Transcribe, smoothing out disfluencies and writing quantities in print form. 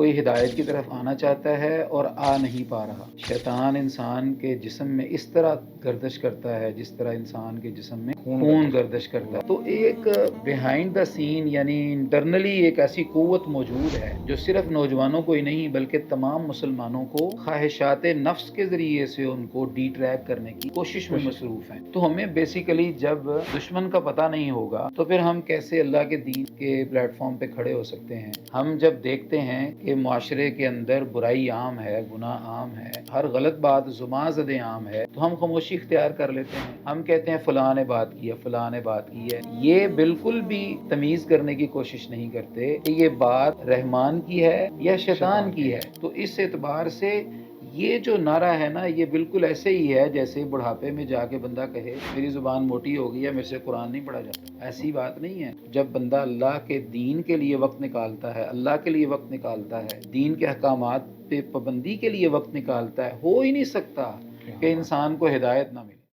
کوئی ہدایت کی طرف آنا چاہتا ہے اور آ نہیں پا رہا۔ شیطان انسان کے جسم میں اس طرح گردش کرتا ہے جس طرح انسان کے جسم میں خون گردش کرتا ہے۔ تو ایک بیہائنڈ دا سین یعنی انٹرنلی ایک ایسی قوت موجود ہے جو صرف نوجوانوں کو ہی نہیں بلکہ تمام مسلمانوں کو خواہشات نفس کے ذریعے سے ان کو ڈی ٹریک کرنے کی کوشش میں مصروف ہیں۔ تو ہمیں بیسیکلی جب دشمن کا پتہ نہیں ہوگا تو پھر ہم کیسے اللہ کے دین کے پلیٹ فارم پہ کھڑے ہو سکتے ہیں؟ ہم جب دیکھتے ہیں کہ معاشرے کے اندر برائی عام ہے، گناہ عام ہے، ہر غلط بات زماں زد عام ہے، تو ہم خاموشی اختیار کر لیتے ہیں۔ ہم کہتے ہیں فلاں نے بات کی ہے، فلاں نے بات کی ہے۔ یہ بالکل بھی تمیز کرنے کی کوشش نہیں کرتے کہ یہ بات رحمان کی ہے یا شیطان کی ہے۔ تو اس اعتبار سے یہ جو نعرہ ہے نا، یہ بالکل ایسے ہی ہے جیسے بڑھاپے میں جا کے بندہ کہے میری زبان موٹی ہو گئی ہے، میرے سے قرآن نہیں پڑھا جاتا۔ ایسی بات نہیں ہے۔ جب بندہ اللہ کے دین کے لیے وقت نکالتا ہے، اللہ کے لیے وقت نکالتا ہے، دین کے احکامات پہ پابندی کے لیے وقت نکالتا ہے، ہو ہی نہیں سکتا کہ انسان کو ہدایت نہ ملے۔